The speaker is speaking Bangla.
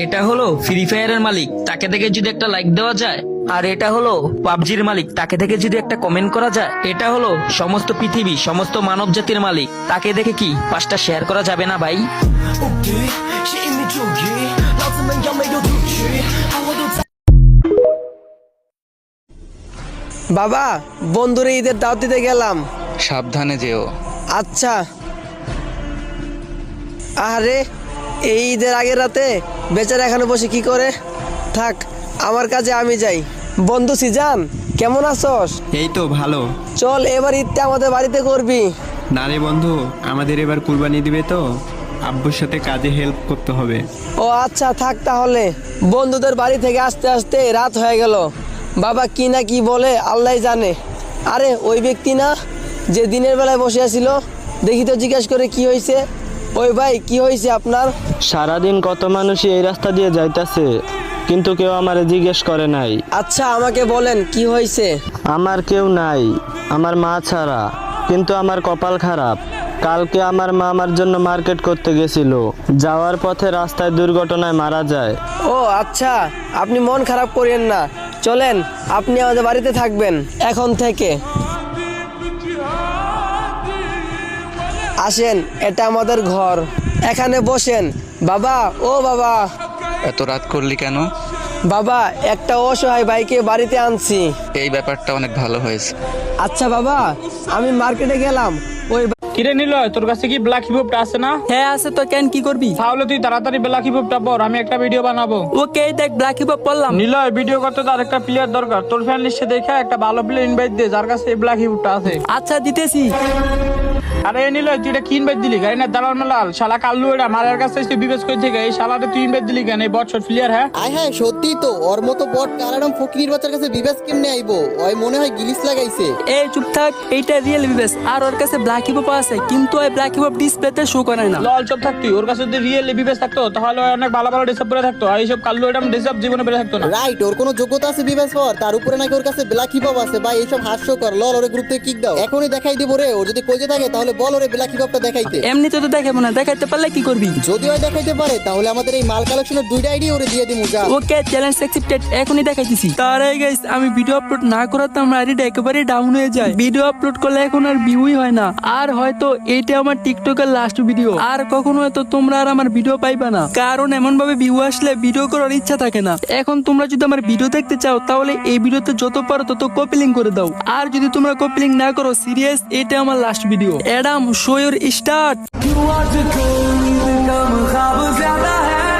এটা হলো ফ্রি ফায়ারের মালিক, তাকে দেখে যদি একটা লাইক দেওয়া যায়। আর এটা হলো পাবজির মালিক, তাকে দেখে যদি একটা কমেন্ট করা যায়। এটা হলো সমস্ত পৃথিবী, সমস্ত মানব জাতির মালিক, তাকে দেখে কি 5টা শেয়ার করা যাবে না ভাই? বাবা, বন্ধুরে ঈদের দাওয়াত দিতে গেলাম। সাবধানে যেও। আচ্ছা। আরে এই ঈদের আগের রাতে বেচারা এখানে বসে কি করে? থাক, আমার কাজে আমি যাই। বন্ধু সিজান, কেমন আছস? এই তো ভালো। চল এবার ঈদটা আমাদের বাড়িতে করবি। না রে বন্ধু, আমাদের এবার কুরবানি দিবে তো, আব্বুর সাথে কাজে হেল্প করতে হবে। ও আচ্ছা, থাক তাহলে। বন্ধুদের বাড়ি থেকে আসতে আসতে রাত হয়ে গেল। বাবা কি না কি বলে আল্লাহ জানে। আরে ওই ব্যক্তি না যে দিনের বেলায় বসে আছিল? দেখি তো, জিজ্ঞাসা করে কি হয়েছে। ওই ভাই, কি হয়েছে আপনার? সারাদিন কত মানুষই এই রাস্তা দিয়ে যাইতাছে, কিন্তু কেউ আমারে জিজ্ঞেস করে নাই। আচ্ছা আমাকে বলেন কি হয়েছে। আমার কেউ নাই, আমার মা ছাড়া। কিন্তু আমার কপাল খারাপ, কালকে আমার মা আমার জন্য মার্কেট করতে গেছিল, যাওয়ার পথে রাস্তায় দুর্ঘটনায় মারা যায়। ও আচ্ছা, আপনি মন খারাপ করেন না, চলেন আপনি আমাদের বাড়িতে থাকবেন এখন থেকে। আসেন, এটা আমাদের ঘর, এখানে বসেন। বাবা, ও বাবা। এত রাত করলি কেন? বাবা, একটা অসহায় ভাইকে বাড়িতে আনছি। এই ব্যাপারটা অনেক ভালো হয়েছে। আচ্ছা বাবা, আমি মার্কেটে গেলাম। ওই কিরে নিলয়, তোর কাছে কি ব্ল্যাক হিপহপটা আছে না? হ্যাঁ আছে তো, কেন কি করবি? তাহলে তুই তাড়াতাড়ি ব্ল্যাক হিপহপটা পর, আমি একটা ভিডিও বানাবো। ওকে, দেখ ব্ল্যাক হিপ পড়লাম। নিলয়, ভিডিও করতে তো আরেকটা প্লেয়ার দরকার। তোর ফ্যান লিস্টে দেখে একটা ভালো প্লেয়ার ইনভাইট দে যার কাছে এই ব্ল্যাক হিপহপটা আছে। আচ্ছা দিতেছি। আরে নিলয়, তুই এটা কি ইনভাইট দিলি? গাড়ি না দালাল মালাল শালা কাল্লু, এটা মারার কাছে তুই বিবেচ করে থেকে এই শালাটা তুই ইনভাইট দিলি কেন? এই বছর প্লেয়ার। হ্যাঁ আয় হ্যাঁ, সত্যি তো, ওর মতো বট কারারম ফকির বাচ্চার কাছে বিবেস কেমনে আইবো? ওই মনে হয় গিলিস লাগাইছে। এই চুপ থাক, এইটা রিয়েল বিবেস। আর ওর কাছে ব্ল্যাক হিপ আছে, কিন্তু ওই ব্ল্যাক হিপ ডিসপ্লেতে শো করে না। লল চুপ থাক তুই। ওর কাছে যদি রিয়েল বিবেচ থাকতো তাহলে ও অনেক ভালো ভালো ডিসাপ করে থাকতো, আর এইসব কাল্লু এটা ডিসাপ জীবনে বেড়ে থাকতো না। রাইট, ওর কোনো যোগ্যতা আছে বিবেস হওয়ার, তার উপরে নাকি ওর কাছে ব্ল্যাক হিপহপ আছে। ভাই এইসব হাস্যকর। লল, ওরে গ্রুপ থেকে কিক দাও, এখনই দেখাই দিব রে। ও যদি কইতে থাকে তাহলে বল ওরে ব্ল্যাক হিপহপটা দেখাইতে। এমনিতে তো দেখাবো না, দেখাইতে পারলে কি করবি? যদি ওই দেখাইতে পারে তাহলে আমাদের এই মাল কালেকশনের 2টা আইডি ওরে দিয়ে দিমু। যা। ওকে, চ্যালেঞ্জ অ্যাকসেপ্টেড, এখনই দেখাইতেছি। তার আগে গাইস, আমি ভিডিও আপলোড না করাতে আমার আইডিটা একেবারে ডাউন হয়ে যায়। ভিডিও আপলোড করলে এখন আর ভিউই হয় না। আর হয়তো এইটা আমার টিকটকের লাস্ট ভিডিও, আর কখনো হয়তো তোমরা আর আমার ভিডিও পাইবা না, কারণ এমন ভাবে ভিউ আসলে ভিডিও করার ইচ্ছা থাকে না। এখন তোমরা যদি আমার ভিডিও দেখতে চাও তাহলে এই ভিডিওতে যত পারো তত কপি লিঙ্ক করে দাও। আর যদি তোমরা কপি লিঙ্ক না করো, সিরিয়াস, এটা আমার last video. Adam, show your start.